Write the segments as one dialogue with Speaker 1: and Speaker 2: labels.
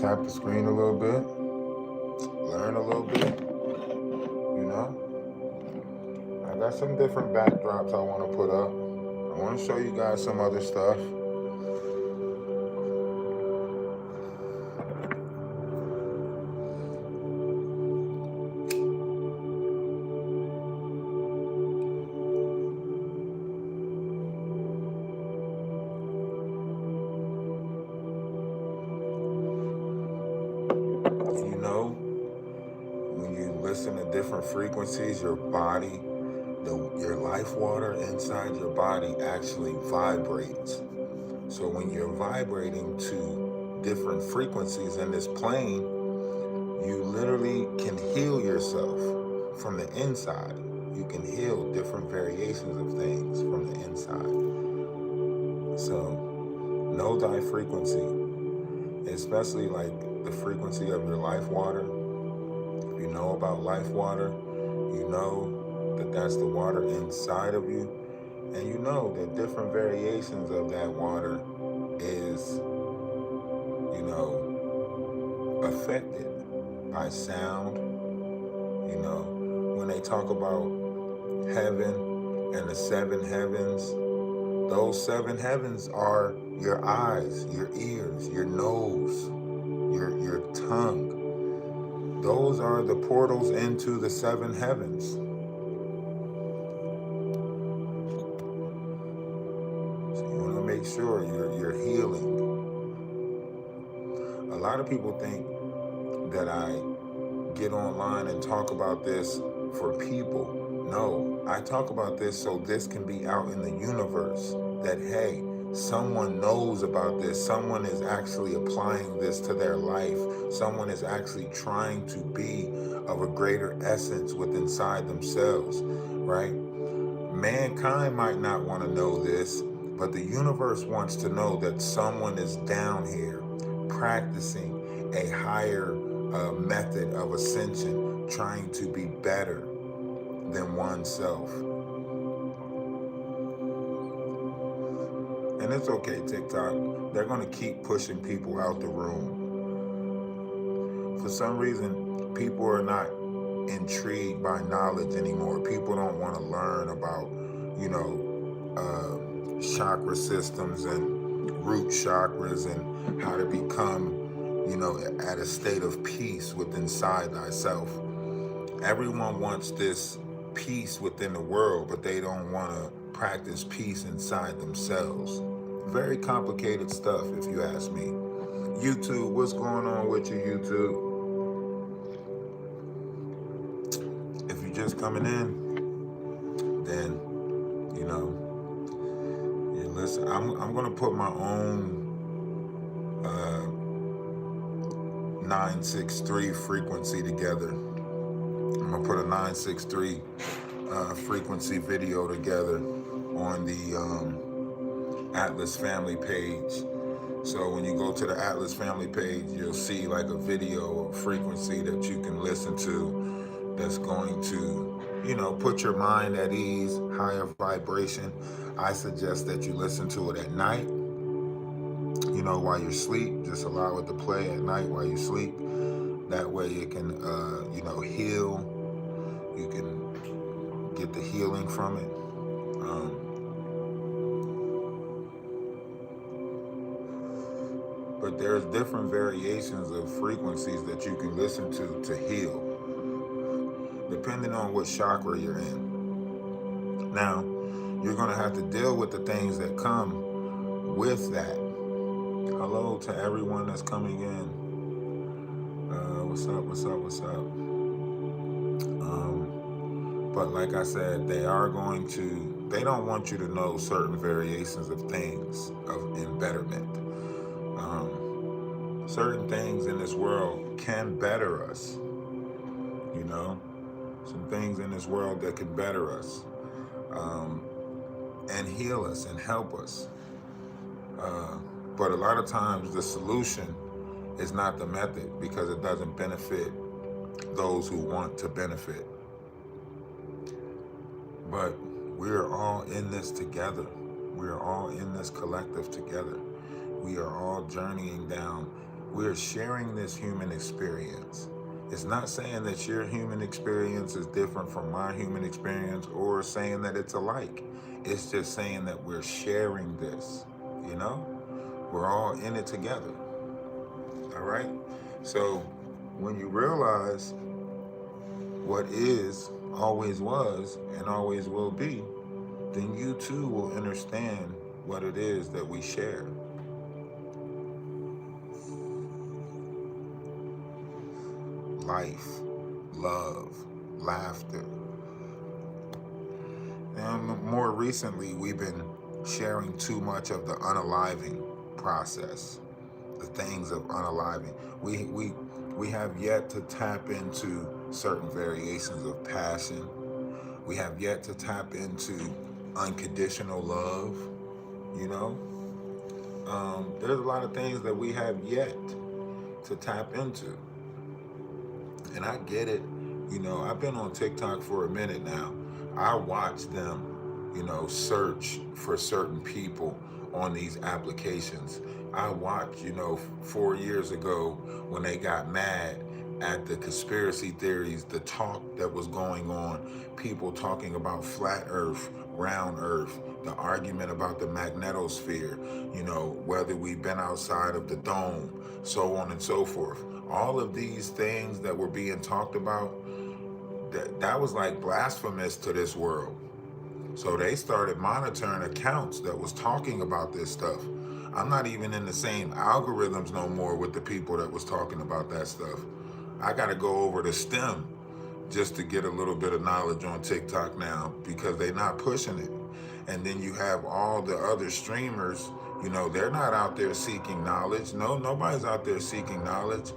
Speaker 1: tap the screen a little bit, learn a little bit, you know. I got some different backdrops I want to put up. I want to show you guys some other stuff. You know, when you listen to different frequencies, your body, your life water inside your body actually vibrates. So when you're vibrating to different frequencies in this plane, you literally can heal yourself from the inside. You can heal different variations of things from the inside. So know thy frequency, especially like the frequency of your life water. If you know about life water, you know that that's the water inside of you. And you know that different variations of that water is, affected by sound. When they talk about heaven and the seven heavens, those seven heavens are your eyes, your ears, your nose, your tongue. Those are the portals into the seven heavens. So you want to make sure you're healing. A lot of people think that I get online and talk about this for people. No, I talk about this so this can be out in the universe. That, hey, someone knows about this. Someone is actually applying this to their life. Someone is actually trying to be of a greater essence within inside themselves, right? Mankind might not want to know this, but the universe wants to know that someone is down here practicing a higher method of ascension, trying to be better than oneself. And it's okay, TikTok. They're going to keep pushing people out the room. For some reason, people are not intrigued by knowledge anymore. People don't want to learn about, chakra systems and root chakras and how to become, at a state of peace within inside thyself. Everyone wants this peace within the world, but they don't want to practice peace inside themselves. Very complicated stuff, if you ask me. YouTube, what's going on with you, YouTube? If you're just coming in, then, you listen. I'm going to put my own 963 frequency together. I'm going to put a 963 frequency video together on the Atlas family page. So when you go to the Atlas family page, you'll see like a video of frequency that you can listen to that's going to, put your mind at ease, higher vibration. I suggest that you listen to it at night, while you're asleep. Just allow it to play at night while you sleep. That way it can, heal. You can get the healing from it. But there's different variations of frequencies that you can listen to heal, depending on what chakra you're in. Now, you're going to have to deal with the things that come with that. Hello to everyone that's coming in. What's up? But like I said, they don't want you to know certain variations of things in betterment. Certain things in this world can better us, some things in this world that can better us, and heal us and help us. But a lot of times the solution is not the method because it doesn't benefit those who want to benefit. But we're all in this together. We're all in this collective together. We are all journeying down We're sharing this human experience. It's not saying that your human experience is different from my human experience or saying that it's alike. It's just saying that we're sharing this, you know? We're all in it together, all right? So when you realize what is, always was, and always will be, then you too will understand what it is that we share. Life, love, laughter. And more recently, we've been sharing too much of the unaliving process, the things of unaliving. We have yet to tap into certain variations of passion. We have yet to tap into unconditional love, you know? There's a lot of things that we have yet to tap into. And I get it. You know, I've been on TikTok for a minute now. I watch them, search for certain people on these applications. I watched, 4 years ago when they got mad at the conspiracy theories, the talk that was going on, people talking about flat earth, round earth, the argument about the magnetosphere, whether we've been outside of the dome, so on and so forth. All of these things that were being talked about, that was like blasphemous to this world. So they started monitoring accounts that was talking about this stuff. I'm not even in the same algorithms no more with the people that was talking about that stuff. I got to go over to STEM just to get a little bit of knowledge on TikTok now because they're not pushing it. And then you have all the other streamers, they're not out there seeking knowledge. No, nobody's out there seeking knowledge.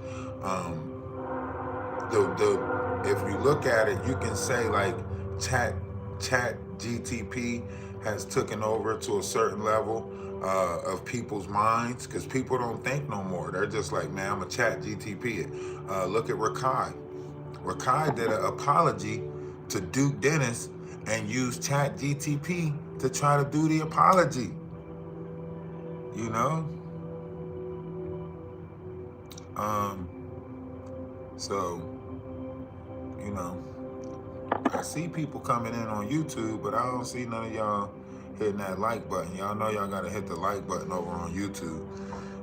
Speaker 1: If you look at it, you can say like chat GTP has taken over to a certain level of people's minds because people don't think no more. They're just like, man, I'm a chat GTP it. Look at Rakai. Rakai did an apology to Duke Dennis and used chat GTP to try to do the apology. You know? So, I see people coming in on YouTube, but I don't see none of y'all hitting that like button. Y'all know y'all gotta hit the like button over on YouTube.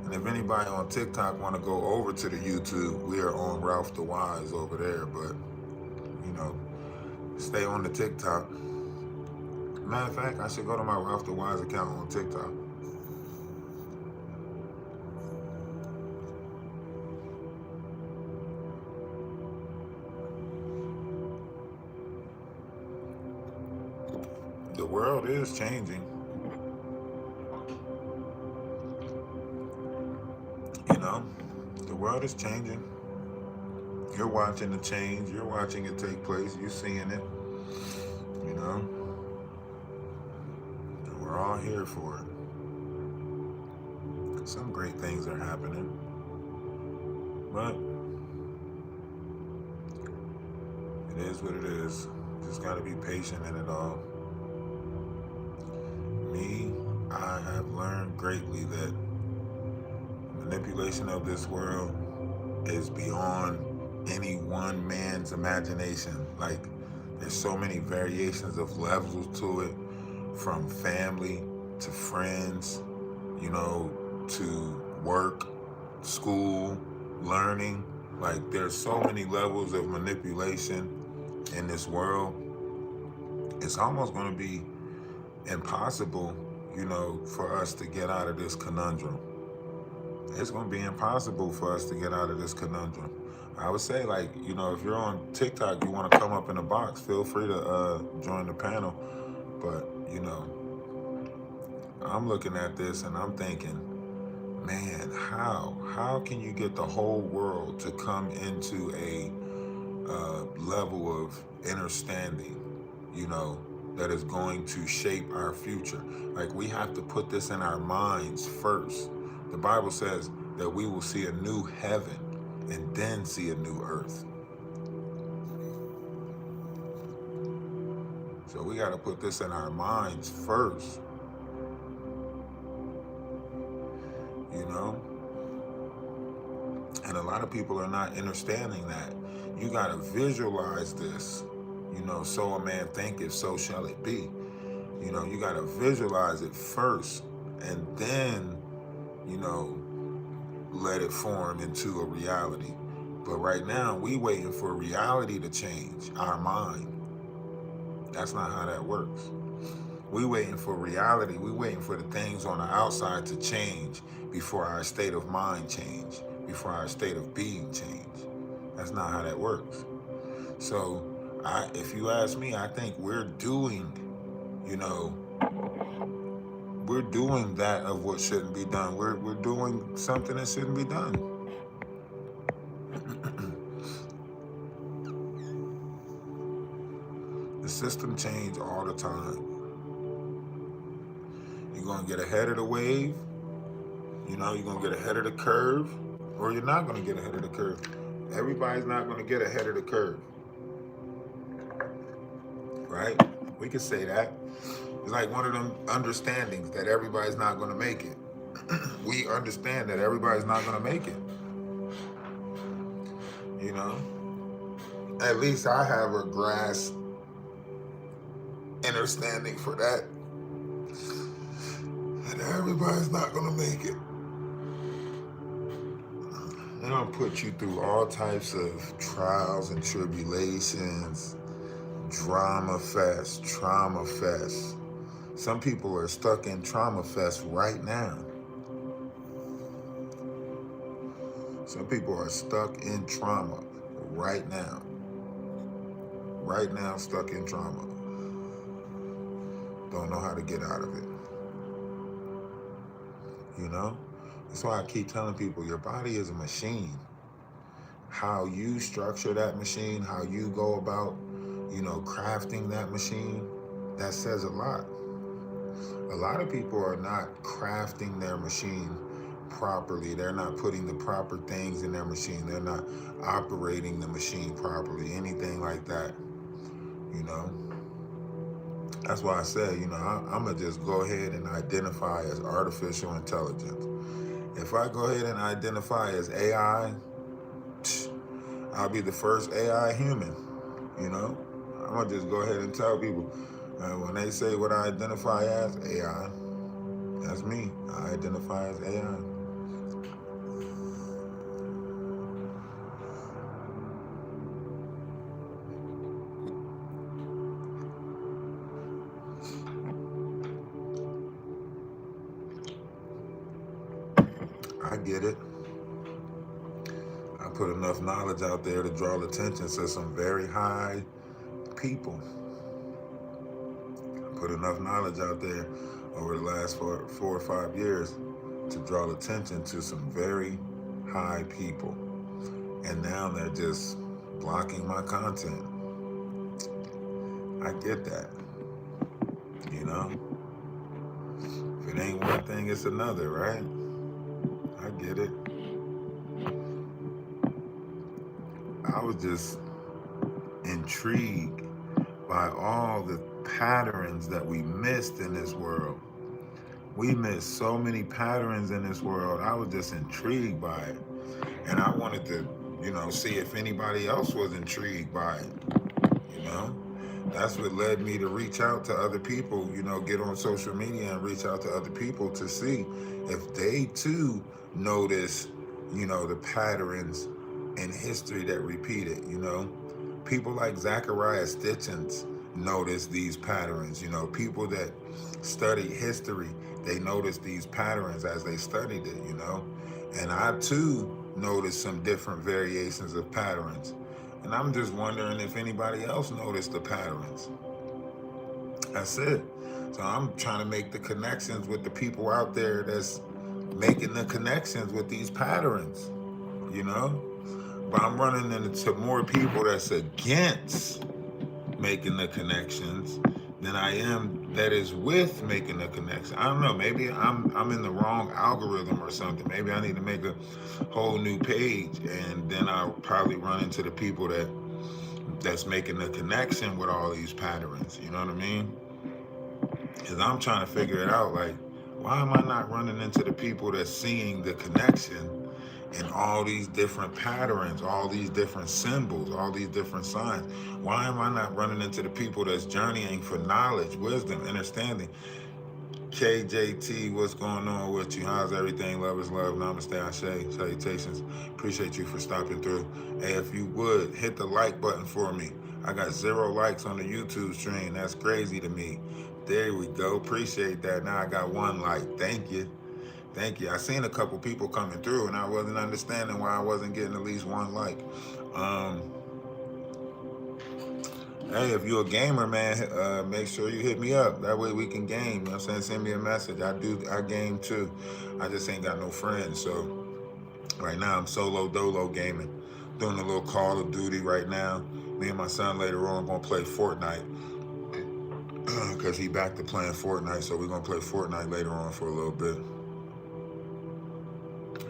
Speaker 1: And if anybody on TikTok wanna go over to the YouTube, we are on Ralph the Wise over there, but stay on the TikTok. Matter of fact, I should go to my Ralph the Wise account on TikTok. The world is changing. The world is changing. You're watching the change. You're watching it take place. You're seeing it. And we're all here for it. Some great things are happening. But it is what it is. Just got to be patient in it all. I have learned greatly that manipulation of this world is beyond any one man's imagination. Like, there's so many variations of levels to it, from family to friends, to work, school, learning. Like, there's so many levels of manipulation in this world. It's almost going to be impossible, for us to get out of this conundrum. It's going to be impossible for us to get out of this conundrum. I would say, like, if you're on TikTok, you want to come up in the box, feel free to join the panel. But, I'm looking at this and I'm thinking, man, how can you get the whole world to come into a level of understanding, that is going to shape our future? Like, we have to put this in our minds first. The Bible says that we will see a new heaven and then see a new earth. So we got to put this in our minds first. And a lot of people are not understanding that. You got to visualize this. So a man thinketh, so shall it be. You got to visualize it first, and then, you know, let it form into a reality. But right now, we waiting for reality to change our mind. That's not how that works. We waiting for reality. We waiting for the things on the outside to change before our state of mind change, before our state of being change. That's not how that works. So, if you ask me, I think we're doing, you know, we're doing that of what shouldn't be done. We're doing something that shouldn't be done. The system change all the time. You're gonna get ahead of the wave. You're gonna get ahead of the curve, or you're not gonna get ahead of the curve. Everybody's not gonna get ahead of the curve, right? We could say that. It's like one of them understandings that everybody's not gonna make it. We understand that everybody's not gonna make it. At least I have a grasp understanding for that. And everybody's not gonna make it. They're gonna put you through all types of trials and tribulations, drama fest, trauma fest. Some people are stuck in trauma fest right now. Some people are stuck in trauma right now. Right now, stuck in trauma. Don't know how to get out of it. That's why I keep telling people your body is a machine. How you structure that machine, how you go about, crafting that machine, that says a lot. A lot of people are not crafting their machine properly. They're not putting the proper things in their machine. They're not operating the machine properly, anything like that. That's why I said, I'm going to just go ahead and identify as artificial intelligence. If I go ahead and identify as AI, I'll be the first AI human. I'm going to just go ahead and tell people, when they say what I identify as, AI, that's me. I identify as AI. I get it. I put enough knowledge out there to draw attention to some very high people. I put enough knowledge out there over the last 4 or 5 years to draw attention to some very high people. And now they're just blocking my content. I get that. If it ain't one thing, it's another, right? I get it. I was just intrigued by all the patterns that we missed in this world. We missed so many patterns in this world. I was just intrigued by it. And I wanted to, see if anybody else was intrigued by it. That's what led me to reach out to other people, get on social media and reach out to other people to see if they too notice, the patterns in history that repeat it. People like Zachariah Stitchens notice these patterns. People that study history, they notice these patterns as they studied it. And I too noticed some different variations of patterns. And I'm just wondering if anybody else noticed the patterns. That's it. So I'm trying to make the connections with the people out there that's making the connections with these patterns, But I'm running into more people that's against making the connections than I am that is with making the connection. I don't know, maybe I'm in the wrong algorithm or something. Maybe I need to make a whole new page, and then I'll probably run into the people that's making the connection with all these patterns. You know what I mean? Because I'm trying to figure it out, like, why am I not running into the people that's seeing the connection and all these different patterns, all these different symbols, all these different signs. Why am I not running into the people that's journeying for knowledge, wisdom, understanding? KJT, what's going on with you? How's everything? Love is love. Namaste, Ashe. Salutations. Appreciate you for stopping through. Hey, if you would, hit the like button for me. I got 0 likes on the YouTube stream. That's crazy to me. There we go. Appreciate that. Now I got 1 like. Thank you. Thank you. I seen a couple people coming through, and I wasn't understanding why I wasn't getting at least 1 like. Hey, if you're a gamer, man, make sure you hit me up. That way we can game. You know what I'm saying? Send me a message. I game too. I just ain't got no friends. So right now I'm solo dolo gaming. Doing a little Call of Duty right now. Me and my son later on gonna play Fortnite. Cause he back to playing Fortnite. So we're gonna play Fortnite later on for a little bit.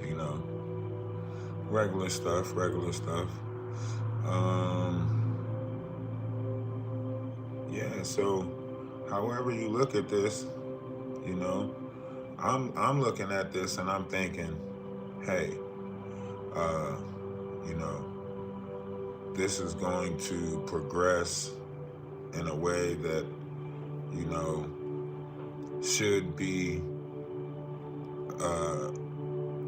Speaker 1: You know. Regular stuff. Yeah, so however you look at this, you know, I'm looking at this and I'm thinking, hey, you know, this is going to progress in a way that, you know, should be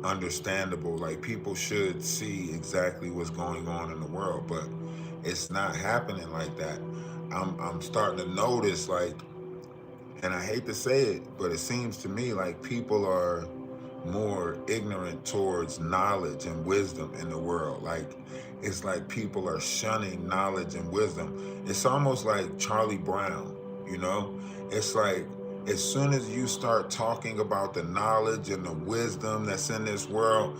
Speaker 1: understandable. Like, people should see exactly what's going on in the world, but it's not happening like that. I'm starting to notice, like, and I hate to say it, but it seems to me like people are more ignorant towards knowledge and wisdom in the world. Like, it's like people are shunning knowledge and wisdom. It's almost like Charlie Brown, you know? It's like, as soon as you start talking about the knowledge and the wisdom that's in this world,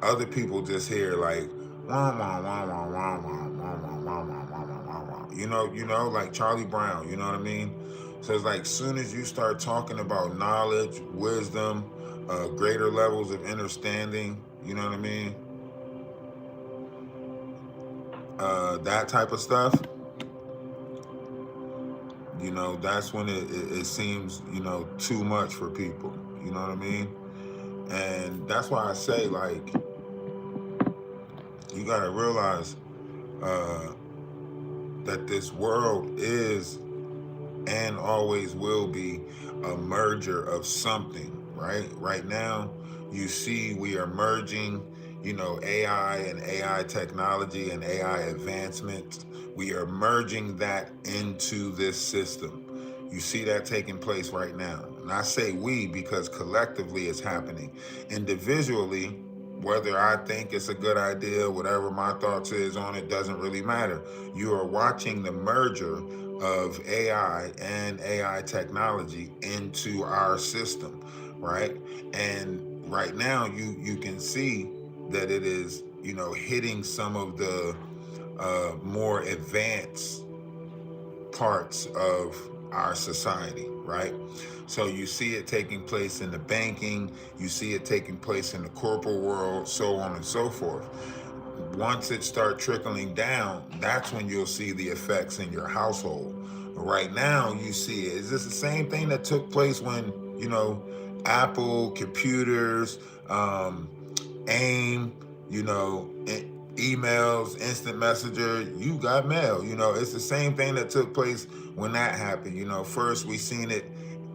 Speaker 1: other people just hear like, wah, wah, wah, wah, wah, wah, wah, wah, wah, wah, wah, wah, wah. You know, like Charlie Brown, you know what I mean? So it's like, soon as you start talking about knowledge, wisdom, greater levels of understanding, you know what I mean? That type of stuff, you know, that's when it seems, you know, too much for people, you know what I mean? And that's why I say, like, you gotta realize that this world is and always will be a merger of something, right? Right now, you see we are merging, you know, AI and AI technology and AI advancement. We are merging that into this system. You see that taking place right now. And I say we because collectively it's happening. Individually, whether I think it's a good idea, whatever my thoughts is on it, doesn't really matter. You are watching the merger of AI and AI technology into our system, right? And right now you can see that it is, you know, hitting some of the more advanced parts of our society, right? So you see it taking place in the banking, you see it taking place in the corporate world, so on and so forth. Once it starts trickling down, that's when you'll see the effects in your household. Right now, you see it. Is this the same thing that took place when, you know, Apple, computers, AIM, you know, emails, instant messenger, you got mail, you know, it's the same thing that took place when that happened. You know, first we seen it,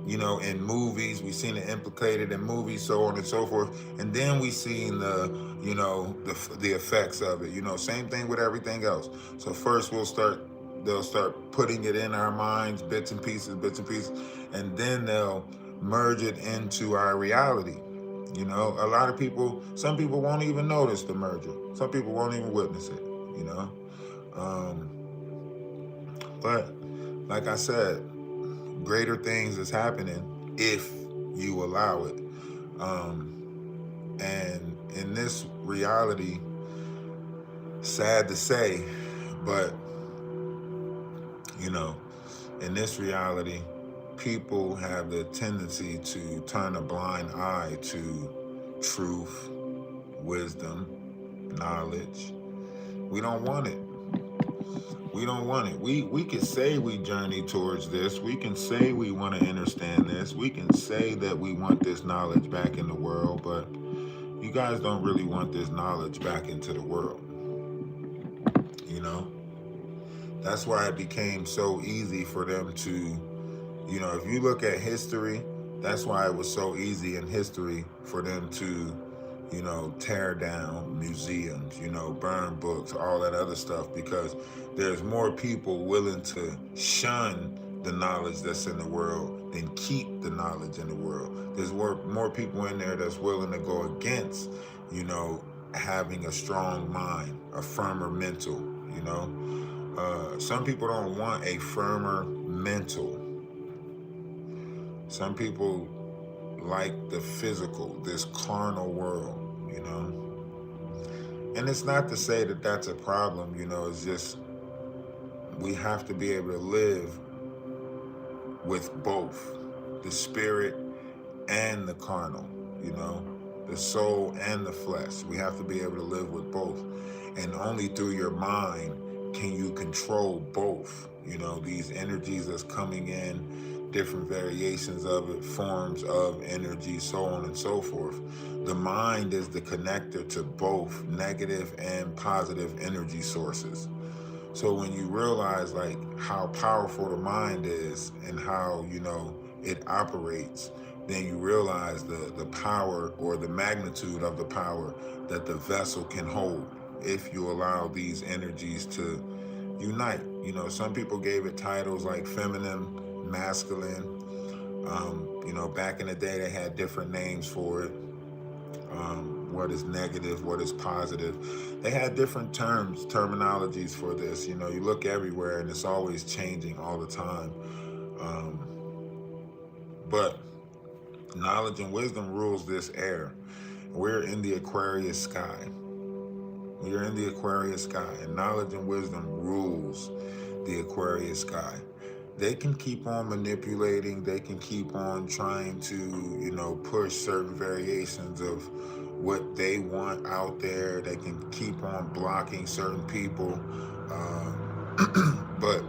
Speaker 1: you know, in movies, we seen it implicated in movies, so on and so forth, and then we seen the, you know, the effects of it. You know, same thing with everything else. So first they'll start putting it in our minds, bits and pieces, and then they'll merge it into our reality. You know, a lot of people, some people won't even notice the merger. Some people won't even witness it, you know. But like I said, greater things is happening if you allow it. And in this reality, sad to say, but, you know, in this reality, people have the tendency to turn a blind eye to truth, wisdom, knowledge. We don't want it. We don't want it. We can say we journey towards this. We can say we want to understand this. We can say that we want this knowledge back in the world, but, you guys don't really want this knowledge back into the world. You know, that's why it became so easy for them to, if you look at history, that's why it was so easy in history for them to, tear down museums, burn books, all that other stuff, because there's more people willing to shun the knowledge that's in the world than keep the knowledge in the world. There's more people in there that's willing to go against, having a strong mind, a firmer mental, some people don't want a firmer mental. Some people like the physical, this carnal world, And it's not to say that that's a problem, it's just we have to be able to live with both the spirit and the carnal, the soul and the flesh. We have to be able to live with both. And only through your mind can you control both, these energies that's coming in, different variations of it, forms of energy, so on and so forth. The mind is the connector to both negative and positive energy sources. So when you realize like how powerful the mind is and how, it operates, then you realize the power or the magnitude of the power that the vessel can hold if you allow these energies to unite. Some people gave it titles like feminine, masculine. Back in the day, they had different names for it. What is negative, what is positive. They had different terminologies for this. You look everywhere and it's always changing all the time. But knowledge and wisdom rules this air. We're in the Aquarius sky. We are in the Aquarius sky, and knowledge and wisdom rules the Aquarius sky. They can keep on manipulating. They can keep on trying to, push certain variations of what they want out there. They can keep on blocking certain people. But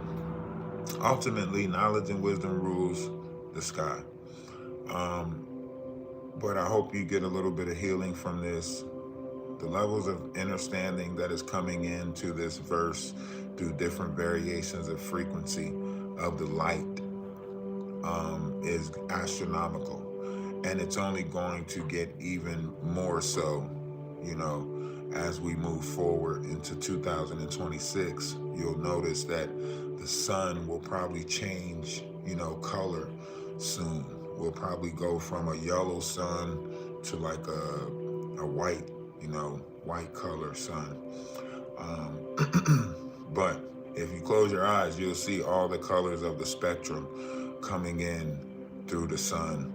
Speaker 1: ultimately, knowledge and wisdom rules the sky. But I hope you get a little bit of healing from this. The levels of understanding that is coming into this verse through different variations of frequency of the light is astronomical. And it's only going to get even more so, as we move forward into 2026. You'll notice that the sun will probably change, color soon. We'll probably go from a yellow sun to like a white, white color sun. But if you close your eyes, you'll see all the colors of the spectrum coming in through the sun.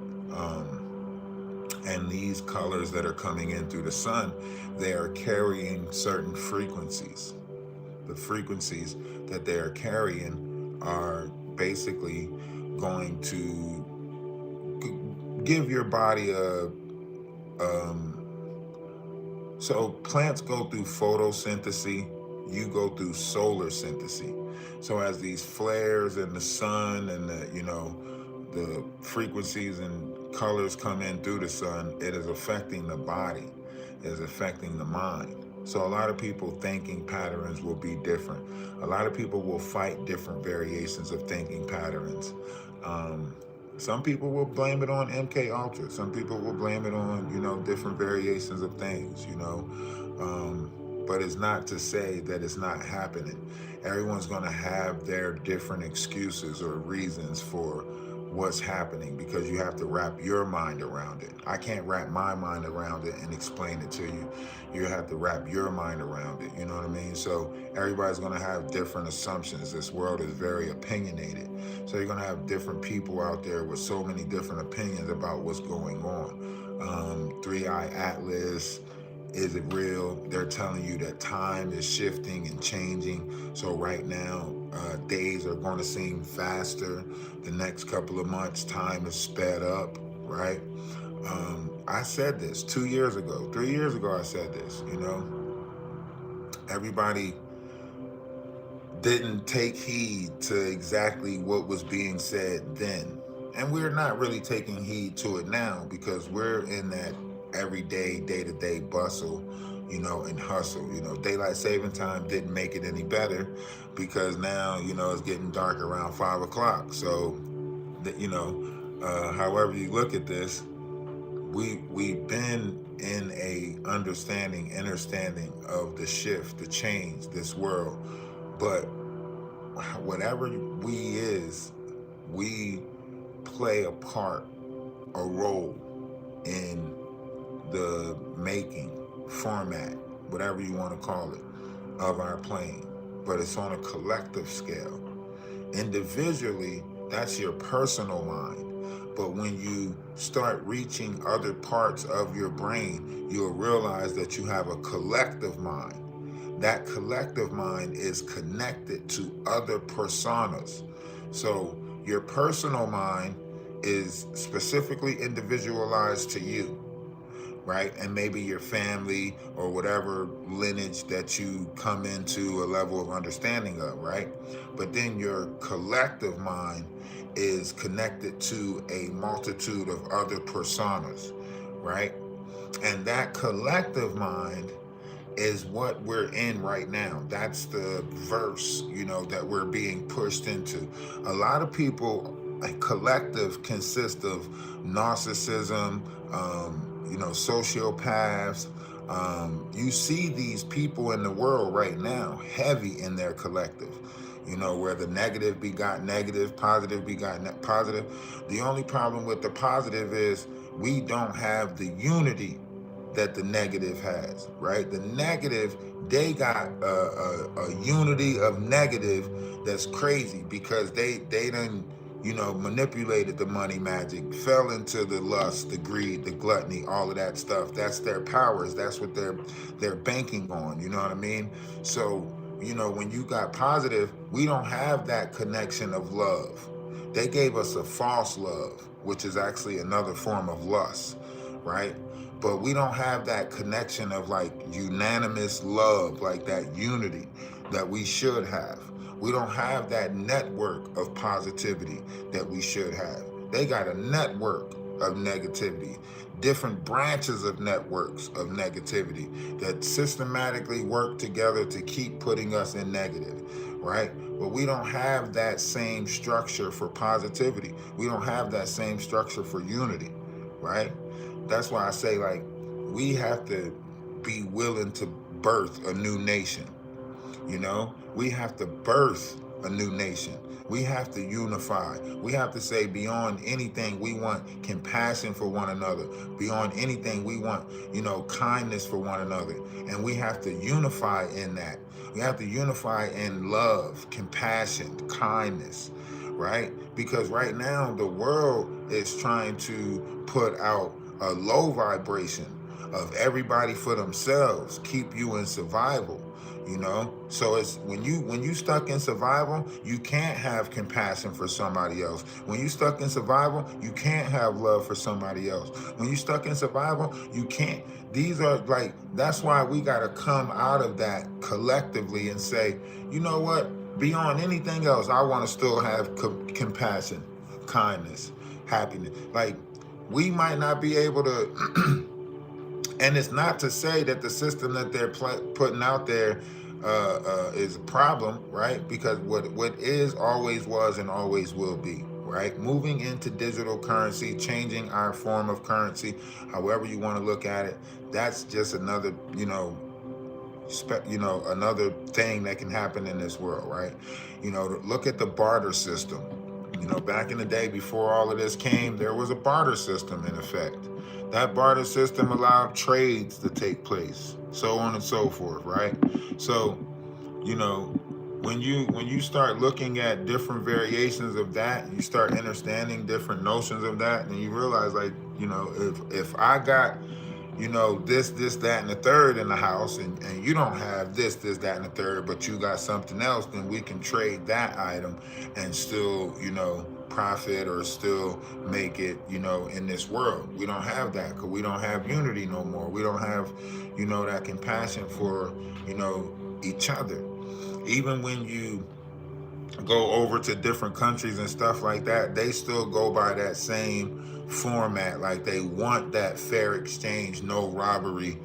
Speaker 1: And these colors that are coming in through the sun, they are carrying certain frequencies. The frequencies that they are carrying are basically going to give your body so plants go through photosynthesis, you go through solar synthesis. So as these flares in the sun and the frequencies and colors come in through the sun, it is affecting the body, it is affecting the mind. So a lot of people thinking patterns will be different. A lot of people will fight different variations of thinking patterns. Some people will blame it on MK Ultra. Some people will blame it on, different variations of things, but it's not to say that it's not happening. Everyone's going to have their different excuses or reasons for what's happening, because you have to wrap your mind around it. I can't wrap my mind around it and explain it to you. You have to wrap your mind around it, you know what I mean? So everybody's gonna have different assumptions. This world is very opinionated. So you're gonna have different people out there with so many different opinions about what's going on. Three-Eye Atlas, is it real? They're telling you that time is shifting and changing. So right now, days are going to seem faster. The next couple of months, time is sped up, right? I said this 2 years ago, 3 years ago, I said this, Everybody didn't take heed to exactly what was being said then. And we're not really taking heed to it now, because we're in that everyday, day-to-day bustle, and hustle. Daylight saving time didn't make it any better, because now, it's getting dark around 5 o'clock. So, however you look at this, we've been in a understanding of the shift, the change, this world. But whatever we play a part, a role in the making, format, whatever you want to call it, of our plane. But it's on a collective scale. Individually, that's your personal mind. But when you start reaching other parts of your brain, you'll realize that you have a collective mind. That collective mind is connected to other personas. So your personal mind is specifically individualized to you, right? And maybe your family or whatever lineage that you come into a level of understanding of, right? But then your collective mind is connected to a multitude of other personas, right? And that collective mind is what we're in right now. That's the verse, that we're being pushed into. A lot of people, a collective consists of narcissism, sociopaths. You see these people in the world right now heavy in their collective, where the negative begot negative, positive begot positive. The only problem with the positive is we don't have the unity that the negative has, right? The negative, they got a unity of negative that's crazy, because they done, manipulated the money magic, fell into the lust, the greed, the gluttony, all of that stuff. That's their powers. That's what they're banking on. You know what I mean? So, when you got positive, we don't have that connection of love. They gave us a false love, which is actually another form of lust, right? But we don't have that connection of like unanimous love, like that unity that we should have. We don't have that network of positivity that we should have. They got a network of negativity, different branches of networks of negativity that systematically work together to keep putting us in negative, right? But we don't have that same structure for positivity. We don't have that same structure for unity, right? That's why I say, like, we have to be willing to birth a new nation. We have to birth a new nation. We have to unify. We have to say, beyond anything, we want compassion for one another. Beyond anything, we want, kindness for one another. And we have to unify in that. We have to unify in love, compassion, kindness, right? Because right now, the world is trying to put out a low vibration of everybody for themselves, keep you in survival. So it's when you stuck in survival, you can't have compassion for somebody else. When you stuck in survival, you can't have love for somebody else. When you stuck in survival, you can't. These are that's why we got to come out of that collectively and say, you know what, beyond anything else, I want to still have compassion, kindness, happiness. Like, we might not be able to and it's not to say that the system that they're putting out there is a problem, right? Because what is, always was, and always will be, right? Moving into digital currency, changing our form of currency, however you want to look at it, that's just another, another thing that can happen in this world, right? Look at the barter system. Back in the day, before all of this came, there was a barter system in effect. That barter system allowed trades to take place, so on and so forth, right? So, when you start looking at different variations of that, you start understanding different notions of that, and you realize, if I got, this, that, and the third in the house, and you don't have this, that, and the third, but you got something else, then we can trade that item and still, profit or still make it, in this world. We don't have that because we don't have unity no more. We don't have, that compassion for, each other. Even when you go over to different countries and stuff like that, they still go by that same format. Like they want that fair exchange, no robbery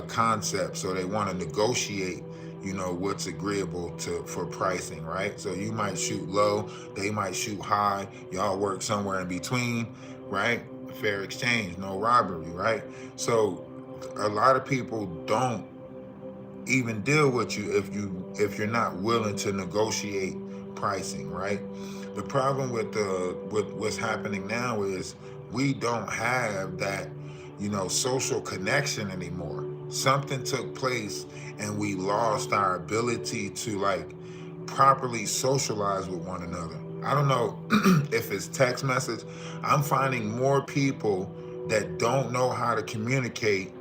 Speaker 1: concept. So they want to negotiate, what's agreeable to for pricing, right? So you might shoot low, they might shoot high. Y'all work somewhere in between, right? Fair exchange, no robbery, right? So a lot of people don't even deal with you if you're not willing to negotiate pricing, right? The problem with what's happening now is we don't have that, social connection anymore. Something took place and we lost our ability to like properly socialize with one another. I don't know if it's text message. I'm finding more people that don't know how to communicate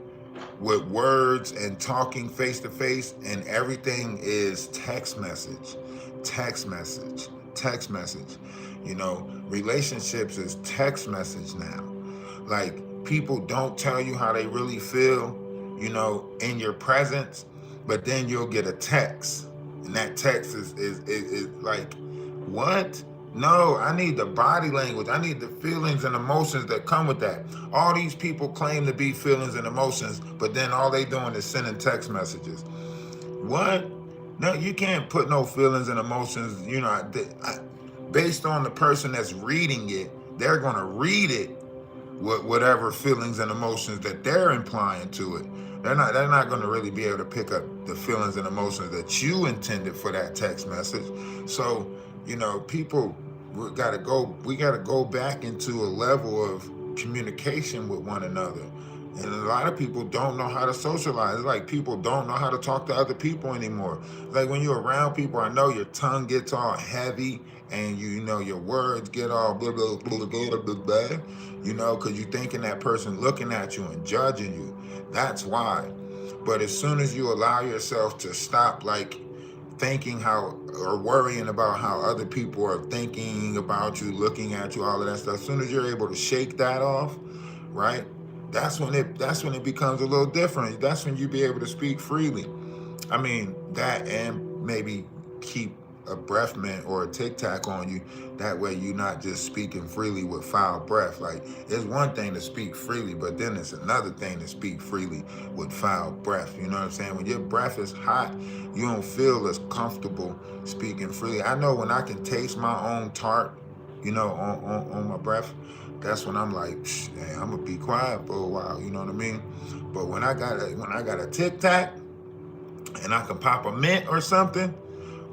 Speaker 1: with words and talking face to face, and everything is text message, text message, text message. Relationships is text message now. Like people don't tell you how they really feel, in your presence, but then you'll get a text, and that text is like, what? No, I need the body language. I need the feelings and emotions that come with that. All these people claim to be feelings and emotions, but then all they doing is sending text messages. What? No, you can't put no feelings and emotions. Based on the person that's reading it, they're gonna read it with whatever feelings and emotions that they're implying to it. They're not going to really be able to pick up the feelings and emotions that you intended for that text message. So, people, we got to go back into a level of communication with one another. And a lot of people don't know how to socialize. It's like people don't know how to talk to other people anymore. Like when you're around people, I know your tongue gets all heavy and you know your words get all blah blah blah blah blah blah, because you're thinking that person looking at you and judging you. That's why. But as soon as you allow yourself to stop like thinking how or worrying about how other people are thinking about you, looking at you, all of that stuff, as soon as you're able to shake that off, right? That's when it becomes a little different. That's when you be able to speak freely. I mean, that and maybe keep a breath mint or a tic tac on you. That way you're not just speaking freely with foul breath. Like it's one thing to speak freely, but then it's another thing to speak freely with foul breath. You know what I'm saying? When your breath is hot, you don't feel as comfortable speaking freely. I know when I can taste my own tart, on my breath, that's when I'm like, hey, I'm gonna be quiet for a while. You know what I mean? But when I got a tic tac and I can pop a mint or something,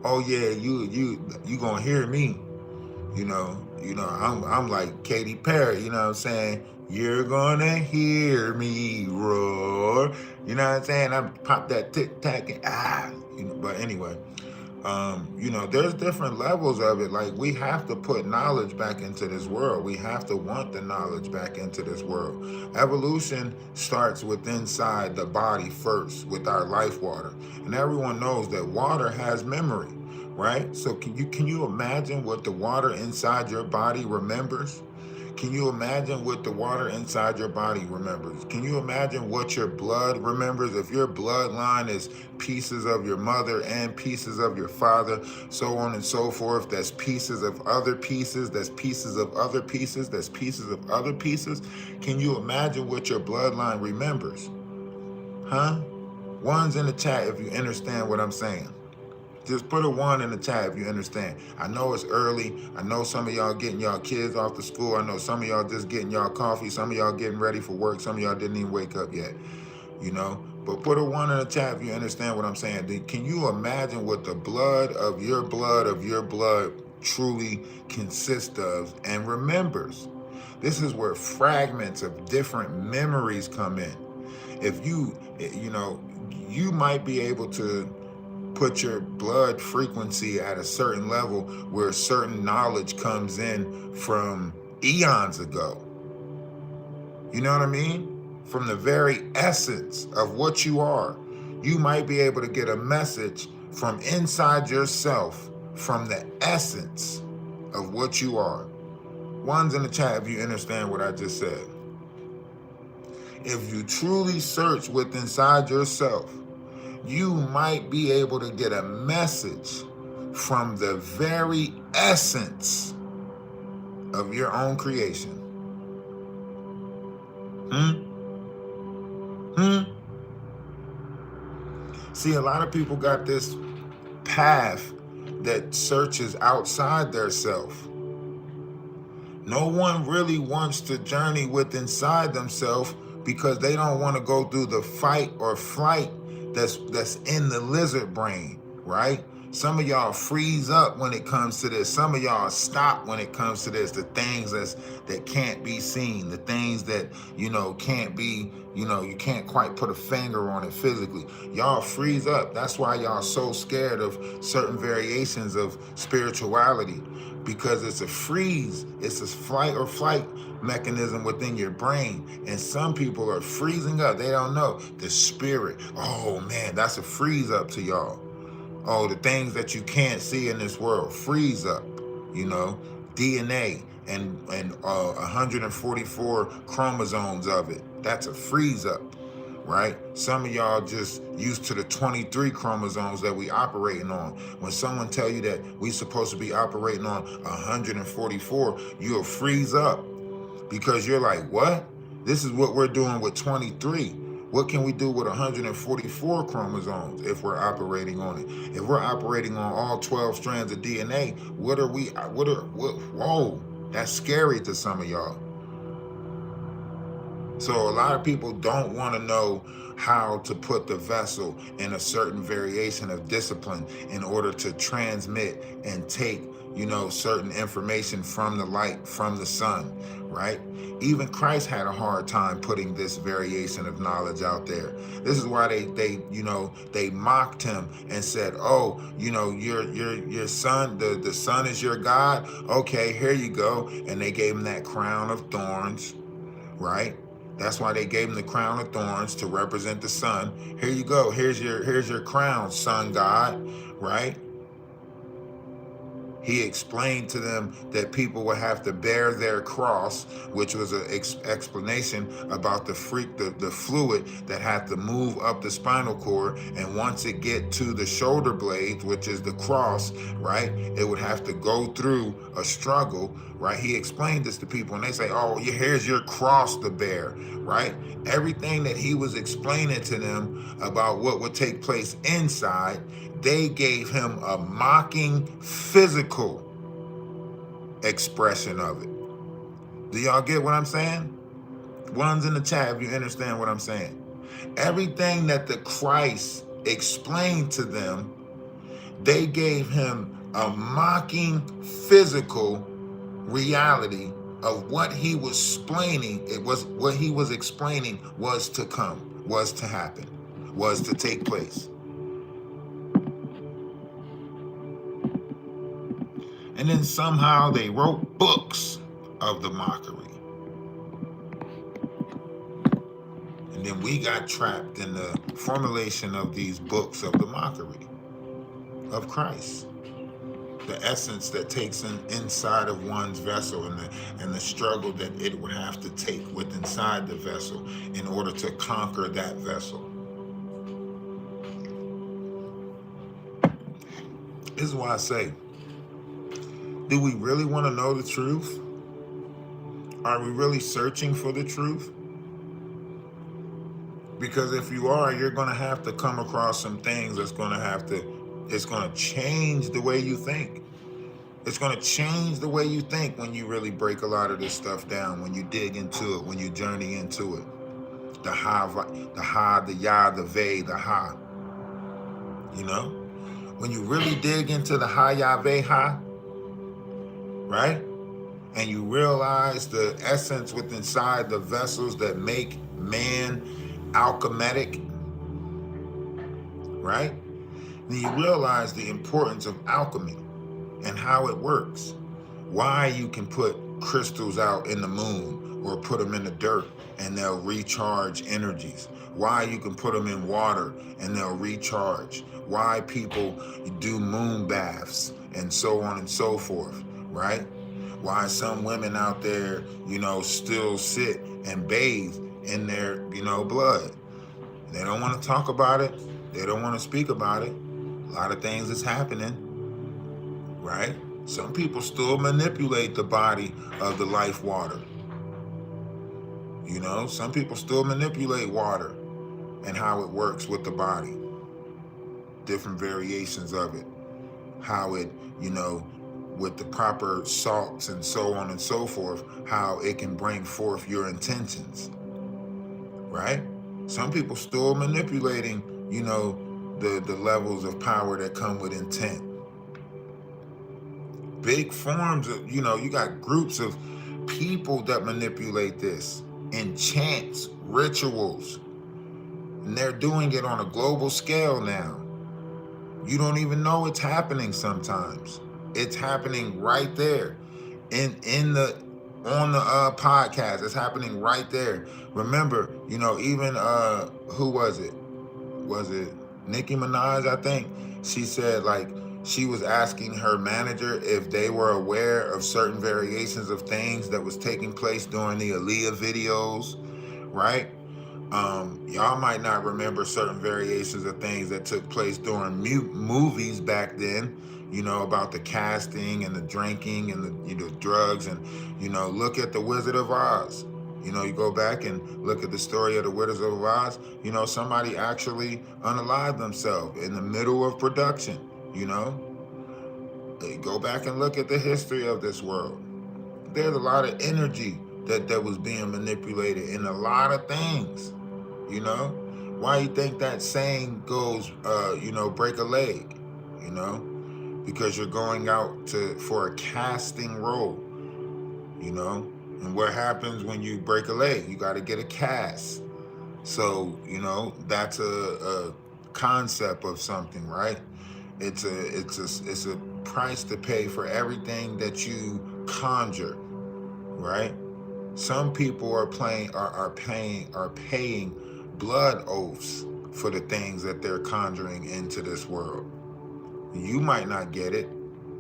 Speaker 1: oh yeah, you gonna hear me. I'm like Katy Perry. You know what I'm saying? You're gonna hear me roar. You know what I'm saying? I pop that tic tac and But anyway. There's different levels of it. Like we have to put knowledge back into this world. We have to want the knowledge back into this world. Evolution starts with inside the body first with our life water. And everyone knows that water has memory, right? So can you imagine what the water inside your body remembers? Can you imagine what the water inside your body remembers? Can you imagine what your blood remembers? If your bloodline is pieces of your mother and pieces of your father, so on and so forth, that's pieces of other pieces, that's pieces of other pieces, that's pieces of other pieces. Can you imagine what your bloodline remembers? Huh? One's in the chat if you understand what I'm saying. Just put a 1 in the chat if you understand. I know it's early. I know some of y'all getting y'all kids off to school. I know some of y'all just getting y'all coffee. Some of y'all getting ready for work. Some of y'all didn't even wake up yet, But put a 1 in the chat if you understand what I'm saying. Can you imagine what the blood of your blood truly consists of and remembers? This is where fragments of different memories come in. If you might be able to put your blood frequency at a certain level where certain knowledge comes in from eons ago. You know what I mean? From the very essence of what you are. You might be able to get a message from inside yourself, from the essence of what you are. 1's in the chat if you understand what I just said. If you truly search within inside yourself, you might be able to get a message from the very essence of your own creation. See, a lot of people got this path that searches outside their self. No one really wants to journey with inside themselves because they don't want to go through the fight or flight that's in the lizard brain, right? Some of y'all freeze up when it comes to this. Some of y'all stop when it comes to this. The things that can't be seen, the things that, can't be, you can't quite put a finger on it physically. Y'all freeze up. That's why y'all so scared of certain variations of spirituality, because it's a freeze. It's a flight or flight mechanism within your brain. And some people are freezing up. They don't know. The spirit. Oh man, that's a freeze up to y'all. Oh, the things that you can't see in this world, freeze up, DNA and 144 chromosomes of it. That's a freeze up, right? Some of y'all just used to the 23 chromosomes that we operating on. When someone tell you that we supposed to be operating on 144, you'll freeze up because you're like, what? This is what we're doing with 23. What can we do with 144 chromosomes if we're operating on it? If we're operating on all 12 strands of DNA, whoa, that's scary to some of y'all. So a lot of people don't want to know how to put the vessel in a certain variation of discipline in order to transmit and take, certain information from the light, from the sun, right? Even Christ had a hard time putting this variation of knowledge out there. This is why they mocked him and said, oh, your son, the son is your God. Okay, here you go. And they gave him that crown of thorns, right? That's why they gave him the crown of thorns to represent the sun. Here you go. Here's your crown, son God, right? He explained to them that people would have to bear their cross, which was an explanation about the fluid that had to move up the spinal cord. And once it get to the shoulder blades, which is the cross, right, it would have to go through a struggle, right? He explained this to people and they say, oh, here's your cross to bear, right? Everything that he was explaining to them about what would take place inside, they gave him a mocking physical expression of it. Do y'all get what I'm saying? One's in the chat if you understand what I'm saying. Everything that the Christ explained to them, they gave him a mocking physical reality of what he was explaining. It was what he was explaining was to come, was to happen, was to take place. And then somehow they wrote books of the mockery. And then we got trapped in the formulation of these books of the mockery of Christ. The essence that takes inside of one's vessel and the struggle that it would have to take with inside the vessel in order to conquer that vessel. This is why I say, do we really want to know the truth? Are we really searching for the truth? Because if you are, you're going to have to come across some things it's going to change the way you think. It's going to change the way you think when you really break a lot of this stuff down, when you dig into it, when you journey into it. The ha, the ya, the ve, the ha. When you really dig into the ha, ya, ve, ha, right? And you realize the essence within inside the vessels that make man alchemic, right? Then you realize the importance of alchemy and how it works. Why you can put crystals out in the moon or put them in the dirt and they'll recharge energies. Why you can put them in water and they'll recharge. Why people do moon baths and so on and so forth, right? Why some women out there, still sit and bathe in their, blood. They don't want to talk about it. They don't want to speak about it. A lot of things is happening. right? Some people still manipulate the body of the life water. You know, some people still manipulate water and how it works with the body, different variations of it, how it, you know, with the proper salts and so on and so forth, how it can bring forth your intentions, right? Some people still manipulating, you know, the levels of power that come with intent. Big forms of, you know, you got groups of people that manipulate this in chants, rituals, and they're doing it on a global scale now. You don't even know it's happening sometimes. It's happening right there in the on the podcast. It's happening right there. Remember, you know, even who was it? Was it Nicki Minaj? I think she said, like, she was asking her manager if they were aware of certain variations of things that was taking place during the Aaliyah videos, right? Y'all might not remember certain variations of things that took place during movies back then, you know, about the casting and the drinking and the, you know, drugs. And, you know, look at the Wizard of Oz. You know, you go back and look at the story of the Wizard of Oz. You know, somebody actually unalived themselves in the middle of production. You know, go back and look at the history of this world. There's a lot of energy that was being manipulated in a lot of things. You know, why you think that saying goes, you know, break a leg, you know, because you're going out for a casting role, you know, and what happens when you break a leg? You got to get a cast. So, you know, that's a concept of something, right? It's a price to pay for everything that you conjure, right? Some people are paying blood oaths for the things that they're conjuring into this world. You might not get it.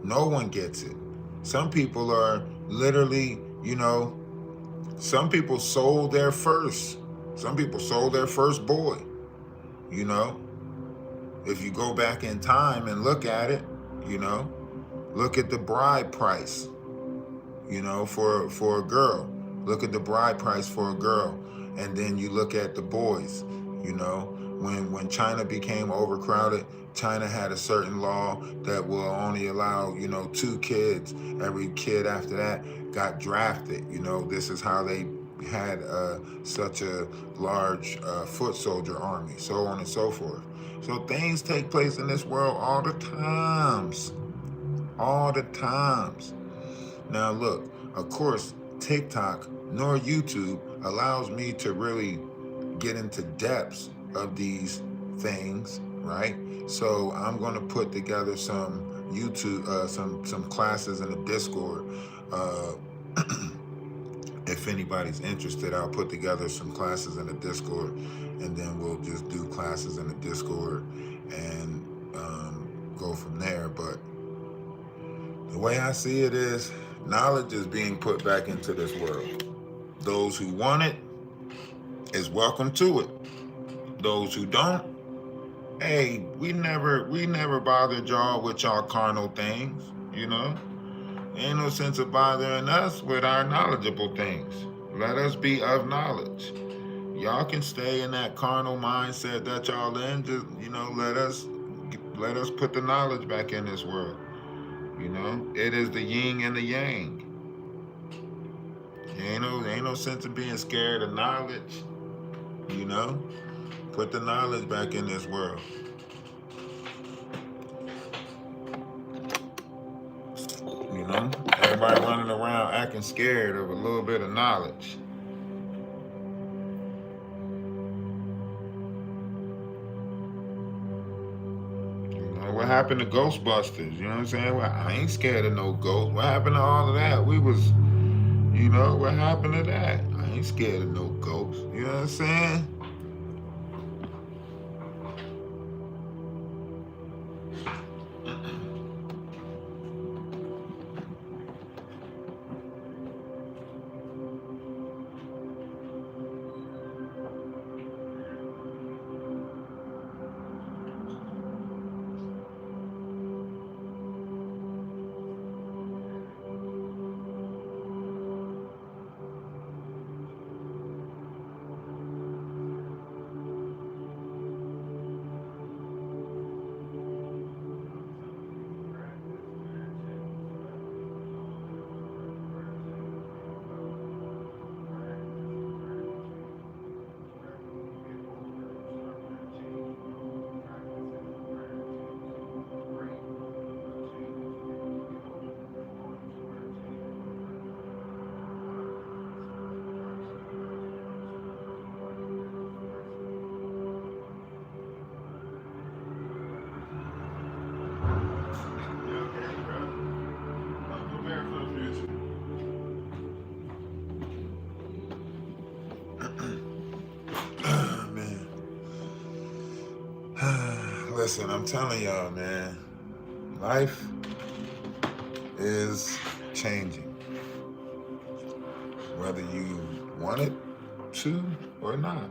Speaker 1: No one gets it. Some people are literally, you know, some people sold their first. Some people sold their first boy. You know, if you go back in time and look at it, you know, look at the bride price, you know, for a girl. Look at the bride price for a girl, and then you look at the boys. You know, when China became overcrowded, China had a certain law that will only allow, you know, 2 kids. Every kid after that got drafted. You know, this is how they had such a large foot soldier army, so on and so forth. So things take place in this world all the times, all the times. Now look, of course, TikTok nor YouTube allows me to really get into depths of these things, right? So I'm going to put together some YouTube, some classes in the Discord. Uh, if anybody's interested, I'll put together some classes in the Discord, and then we'll just do classes in the Discord and go from there. But the way I see it is, knowledge is being put back into this world. Those who want it is welcome to it. Those who don't, hey, we never bothered y'all with y'all carnal things, you know? Ain't no sense of bothering us with our knowledgeable things. Let us be of knowledge. Y'all can stay in that carnal mindset that y'all in. Just, you know, let us put the knowledge back in this world. You know, it is the yin and the yang. Ain't no sense of being scared of knowledge. You know, put the knowledge back in this world. You know, everybody running around acting scared of a little bit of knowledge. You know, what happened to Ghostbusters? You know what I'm saying? Well, I ain't scared of no ghosts. What happened to all of that? We was, you know, what happened to that? I ain't scared of no ghosts. You know what I'm saying? Listen, I'm telling y'all, man, life is changing, whether you want it to or not.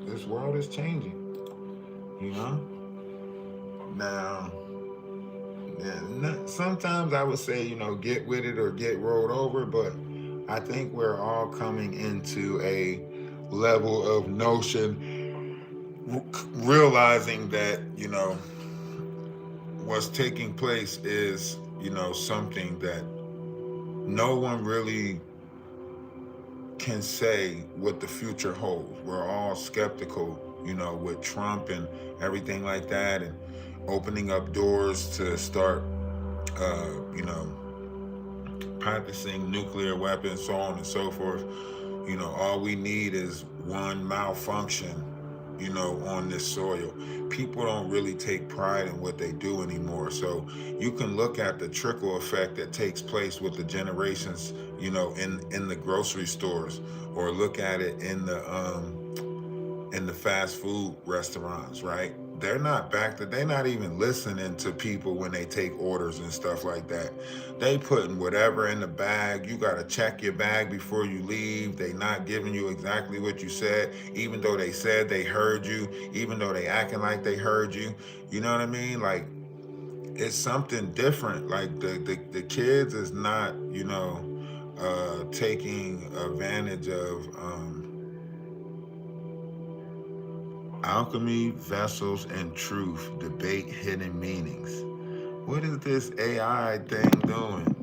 Speaker 1: This world is changing, you know? Now, sometimes I would say, get with it or get rolled over, but I think we're all coming into a level of notion, realizing that, what's taking place is, something that no one really can say what the future holds. We're all skeptical, with Trump and everything like that, and opening up doors to start, practicing nuclear weapons, so on and so forth. All we need is one malfunction, on this soil. People don't really take pride in what they do anymore. So you can look at the trickle effect that takes place with the generations, in the grocery stores, or look at it in the fast food restaurants, right? They're not even listening to people when they take orders and stuff like that. They putting whatever in the bag. You got to check your bag before you leave. They not giving you exactly what you said, even though they said they heard you, even though they acting like they heard you. You know what I mean? Like, it's something different. Like, the kids is not, taking advantage of, alchemy, vessels, and truth debate hidden meanings. What is this AI thing doing?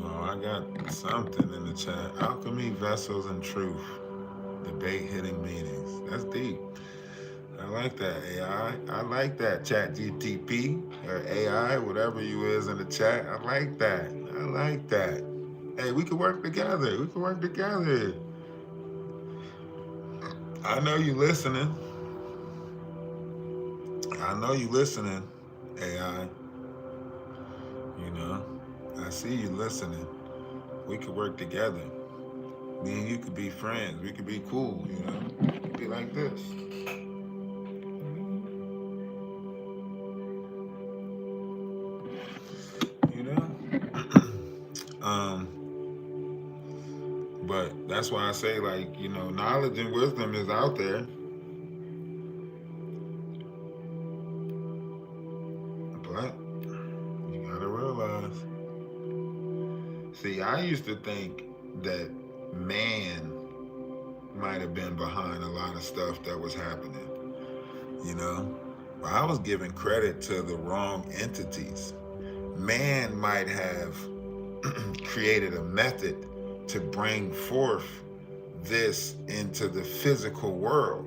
Speaker 1: Well, I got something in the chat. Alchemy, vessels, and truth debate hidden meanings. That's deep. I like that, AI. I like that, chat GTP or AI, whatever you is in the chat. I like that. I like that. Hey, we can work together. We can work together. I know you listening. I know you listening, AI. I see you listening. We could work together. Me and you could be friends. We could be cool, We could be like this. You know? But that's why I say, like, knowledge and wisdom is out there. But you gotta realize. See, I used to think that man might have been behind a lot of stuff that was happening, But I was giving credit to the wrong entities. Man might have created a method to bring forth this into the physical world.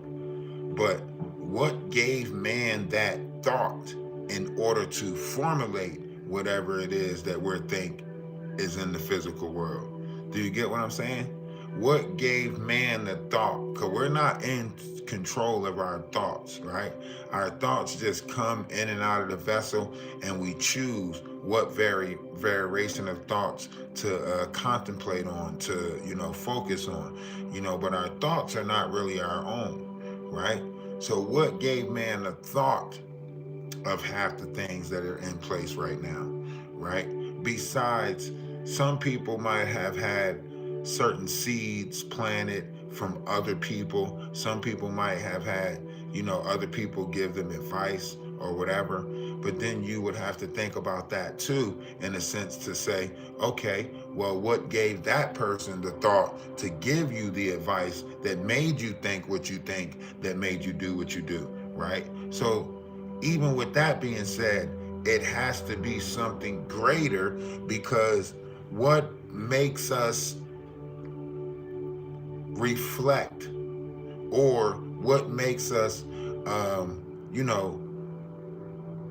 Speaker 1: But what gave man that thought in order to formulate whatever it is that we're think is in the physical world? Do you get what I'm saying? What gave man the thought? Because we're not in control of our thoughts, right? Our thoughts just come in and out of the vessel, and we choose what variation of thoughts to contemplate on, to focus on, but our thoughts are not really our own, right? So what gave man the thought of half the things that are in place right now, right? Besides, some people might have had certain seeds planted from other people. Some people might have had, other people give them advice or whatever. But then you would have to think about that too, in a sense, to say, okay, well, what gave that person the thought to give you the advice that made you think what you think, that made you do what you do, right? So even with that being said, it has to be something greater, because what makes us reflect, or what makes us,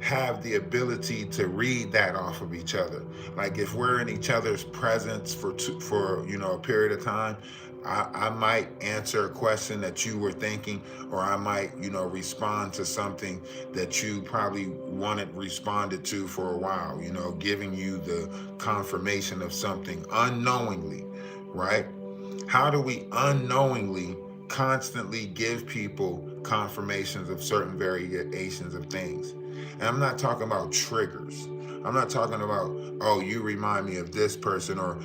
Speaker 1: have the ability to read that off of each other. Like, if we're in each other's presence for a period of time, I might answer a question that you were thinking, or I might, respond to something that you probably wanted responded to for a while, giving you the confirmation of something unknowingly. right? How do we unknowingly constantly give people confirmations of certain variations of things? And I'm not talking about triggers. I'm not talking about, oh, you remind me of this person, or,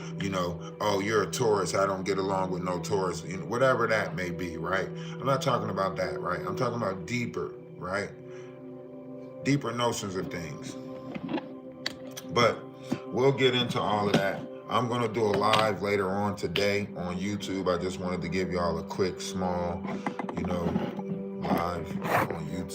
Speaker 1: oh, you're a Taurus, I don't get along with no Taurus, whatever that may be, right? I'm not talking about that, right? I'm talking about deeper, right? Deeper notions of things. But we'll get into all of that. I'm going to do a live later on today on YouTube. I just wanted to give y'all a quick, small, live on YouTube.